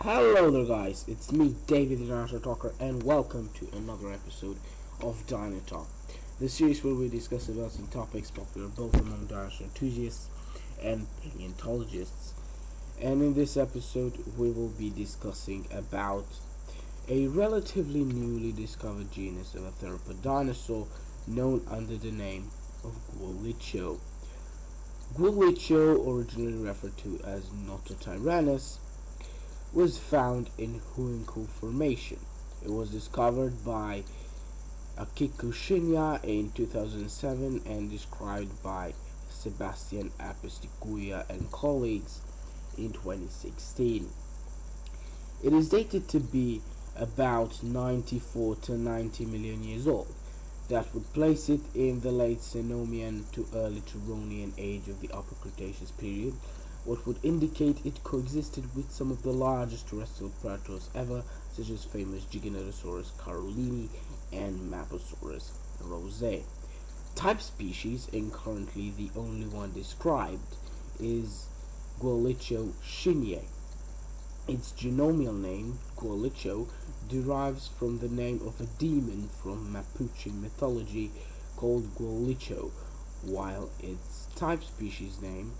Hello there guys, it's me David the Dino Talker and welcome to another episode of Dino Talk. The series where we discuss about some topics popular both among dinosaur enthusiasts and paleontologists. And in this episode we will be discussing about a relatively newly discovered genus of a theropod dinosaur known under the name of Gualicho. Gualicho, originally referred to as Nototyrannus, was found in Huinco Formation. It was discovered by Akiko Shinyae in 2007 and described by Sebastian Apostiguia and colleagues in 2016. It is dated to be about 94 to 90 million years old. That would place it in the late Cenomian to early Turonian age of the Upper Cretaceous period, what would indicate it coexisted with some of the largest terrestrial predators ever, such as famous Giganotosaurus carolini and Maposaurus rosae. Type species, and currently the only one described, is Gualicho shinyae. Its genomial name, Gualicho, derives from the name of a demon from Mapuche mythology called Gualicho, while its type species name,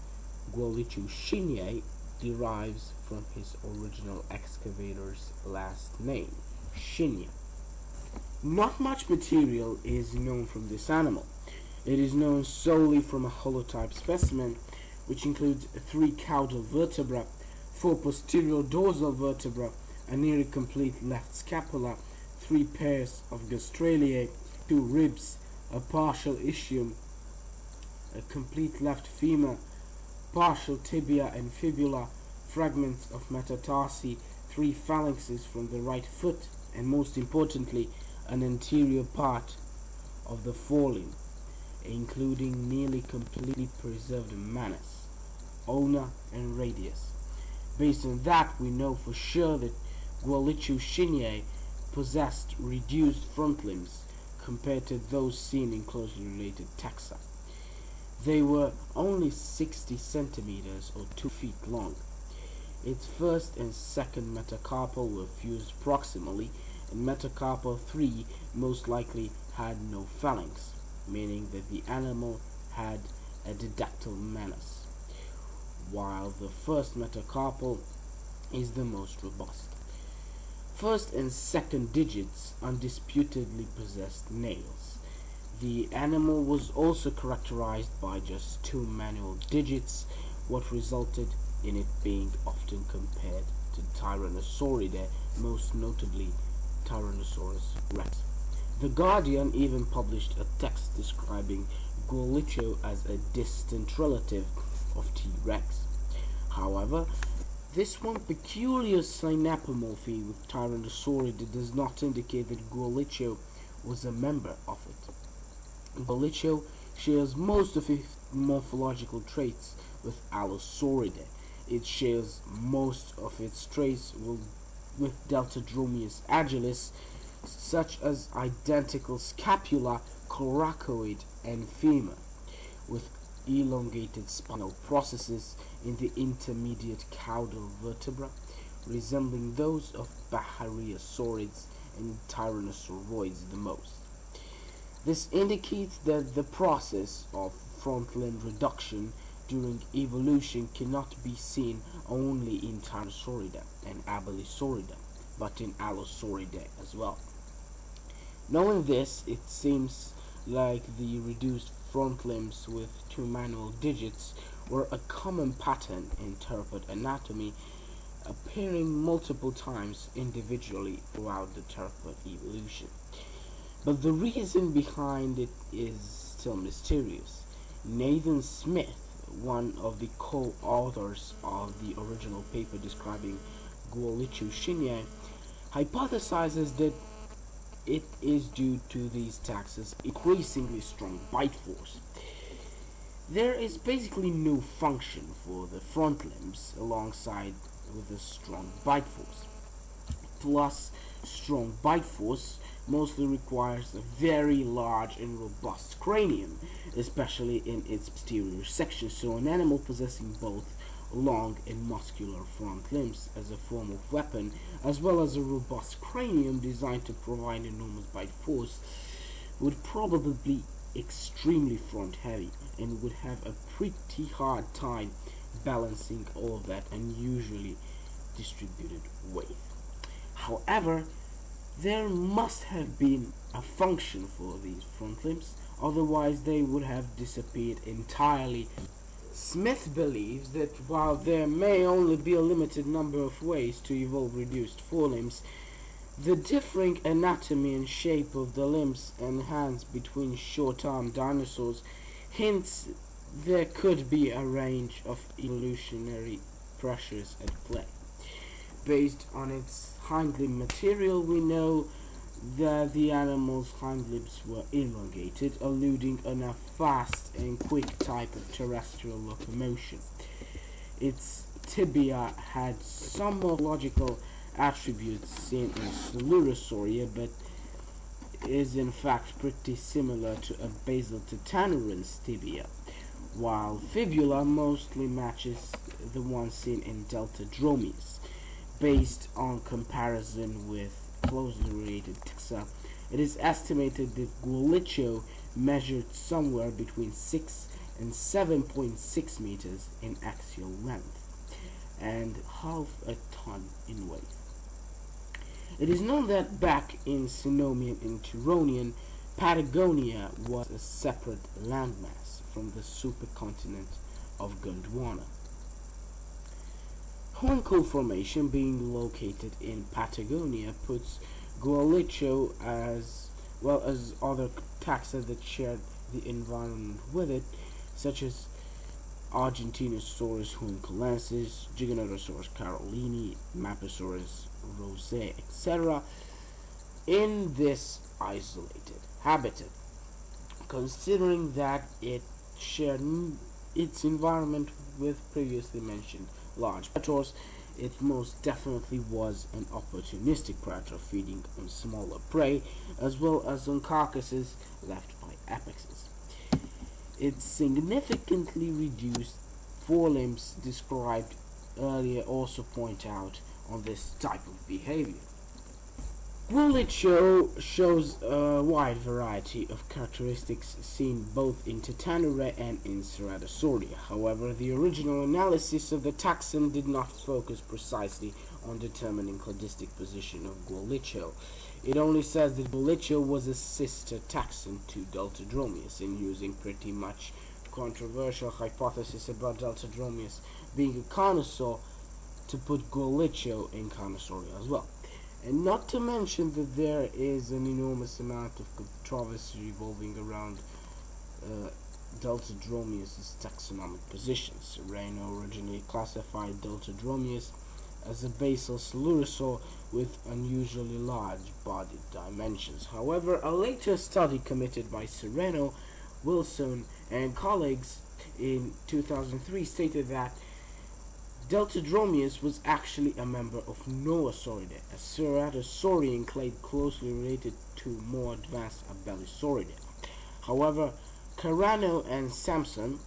Gualicho shinyae, derives from his original excavator's last name, Shinya. Not much material is known from this animal. It is known solely from a holotype specimen, which includes 3 caudal vertebrae, 4 posterior dorsal vertebrae, a nearly complete left scapula, 3 pairs of gastralae, 2 ribs, a partial ischium, a complete left femur, partial tibia and fibula, fragments of metatarsi, 3 phalanxes from the right foot, and most importantly, an anterior part of the forelimb, including nearly completely preserved manus, ulna, and radius. Based on that, we know for sure that Gualicho shinyae possessed reduced front limbs compared to those seen in closely related taxa. They were only 60 centimeters or 2 feet long. Its first and second metacarpal were fused proximally, and metacarpal 3 most likely had no phalanx, meaning that the animal had a didactyl manus, while the first metacarpal is the most robust. First and second digits undisputedly possessed nails. The animal was also characterized by just 2 manual digits, what resulted in it being often compared to Tyrannosauridae, most notably Tyrannosaurus rex. The Guardian even published a text describing Gualicho as a distant relative of T. rex. However, this one peculiar synapomorphy with Tyrannosauridae does not indicate that Gualicho was a member of it. Gualicho shares most of its morphological traits with Allosauridae. It shares most of its traits with Deltadromeus agilis, such as identical scapula, coracoid, and femur, with elongated spinal processes in the intermediate caudal vertebra, resembling those of Bahariosaurids and Tyrannosauroids the most. This indicates that the process of front limb reduction during evolution cannot be seen only in Tyrannosauridae and Abelisauridae, but in Allosauridae as well. Knowing this, it seems like the reduced front limbs with 2 manual digits were a common pattern in theropod anatomy, appearing multiple times individually throughout the theropod evolution. But the reason behind it is still mysterious. Nathan Smith, one of the co-authors of the original paper describing Gualicho shinyae, hypothesizes that it is due to these taxa's increasingly strong bite force. There is basically no function for the front limbs alongside with a strong bite force. Plus, strong bite force mostly requires a very large and robust cranium, especially in its posterior section, so an animal possessing both long and muscular front limbs as a form of weapon, as well as a robust cranium designed to provide enormous bite force, would probably be extremely front heavy and would have a pretty hard time balancing all of that unusually distributed weight. However, there must have been a function for these front limbs, otherwise they would have disappeared entirely. Smith believes that while there may only be a limited number of ways to evolve reduced forelimbs, the differing anatomy and shape of the limbs and hands between short-armed dinosaurs hints there could be a range of evolutionary pressures at play. Based on its hind limb material, we know that the animal's hind limbs were elongated, alluding on a fast and quick type of terrestrial locomotion. Its tibia had some morphological attributes seen in Coelurosauria, but is in fact pretty similar to a basal titanoran's tibia, while fibula mostly matches the one seen in Deltadromeus. Based on comparison with closely related taxa, it is estimated that Gualicho measured somewhere between 6 and 7.6 meters in axial length and half a ton in weight. It is known that back in Cenomian and Turonian, Patagonia was a separate landmass from the supercontinent of Gondwana. Huanco Formation, being located in Patagonia, puts Gualicho, as well as other taxa that shared the environment with it, such as Argentinosaurus huancolensis, Giganotosaurus carolini, Maposaurus rosae, etc., in this isolated habitat, considering that it shared its environment with previously mentioned large predators. It most definitely was an opportunistic predator, feeding on smaller prey as well as on carcasses left by apexes. Its significantly reduced forelimbs described earlier also point out on this type of behavior. Gualicho shows a wide variety of characteristics seen both in Titanourae and in Ceratosauria. However, the original analysis of the taxon did not focus precisely on determining cladistic position of Gualicho. It only says that Gualicho was a sister taxon to Deltadromeus, and using pretty much controversial hypothesis about Deltadromeus being a carnosaur to put Gualicho in Carnosauria as well. And not to mention that there is an enormous amount of controversy revolving around Deltadromeus' taxonomic positions. Sereno originally classified Deltadromeus as a basal coelurosaur with unusually large body dimensions. However, a later study committed by Sereno, Wilson, and colleagues in 2003 stated that Deltadromeus was actually a member of Noasauridae, a ceratosaurian clade closely related to more advanced Abelisauridae. However, Carano and Sampson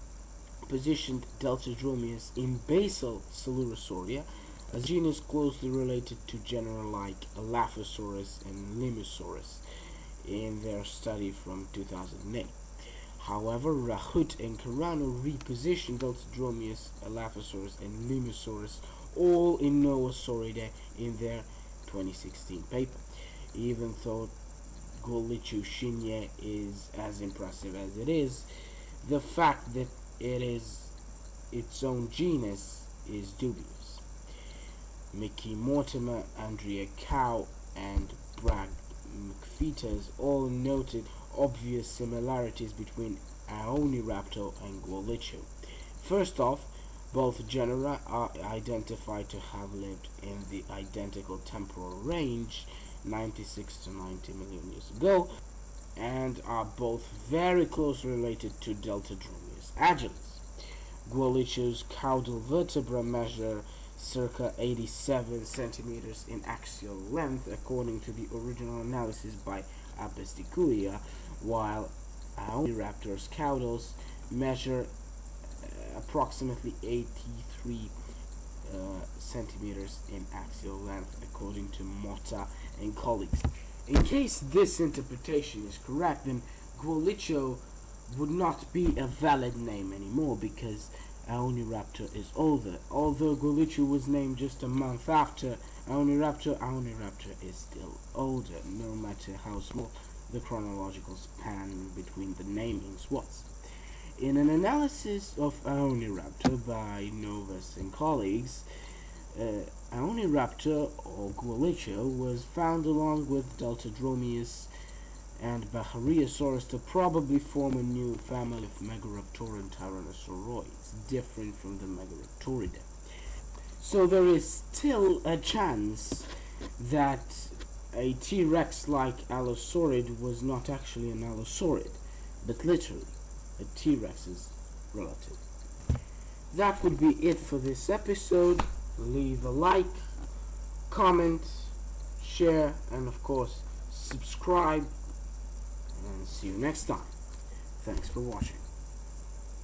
positioned Deltadromeus in basal Coelurosauria, a genus closely related to genera like Elaphosaurus and Limosaurus, in their study from 2008. However, Rahut and Carano repositioned Deltadromeus, Elaphosaurus, and Limosaurus all in Noasauridae in their 2016 paper. Even though Gualicho shinyae is as impressive as it is, the fact that it is its own genus is dubious. Mickey Mortimer, Andrea Cow, and Bragg McFeeters all noted obvious similarities between Aoniraptor and Gualicho. First off, both genera are identified to have lived in the identical temporal range 96 to 90 million years ago, and are both very closely related to Deltadromeus agilis. Gualicho's caudal vertebra measure circa 87 centimeters in axial length according to the original analysis by Abesticulia, while Aoniraptor's caudals measure approximately 83 centimeters in axial length, according to Motta and colleagues. In case this interpretation is correct, then Gualicho would not be a valid name anymore, because Aoniraptor is older. Although Gualicho was named just a month after Aoniraptor is still older, no matter how small the chronological span between the namings was. In an analysis of Aoniraptor by Novas and colleagues, Aoniraptor, or Gualicho, was found along with Deltadromeus and Bahariosaurus to probably form a new family of Megaraptoran tyrannosauroids, different from the Megaraptoridae. So there is still a chance that a T-Rex-like Allosaurid was not actually an Allosaurid, but literally a T-Rex's relative. That would be it for this episode. Leave a like, comment, share, and of course subscribe, and see you next time. Thanks for watching.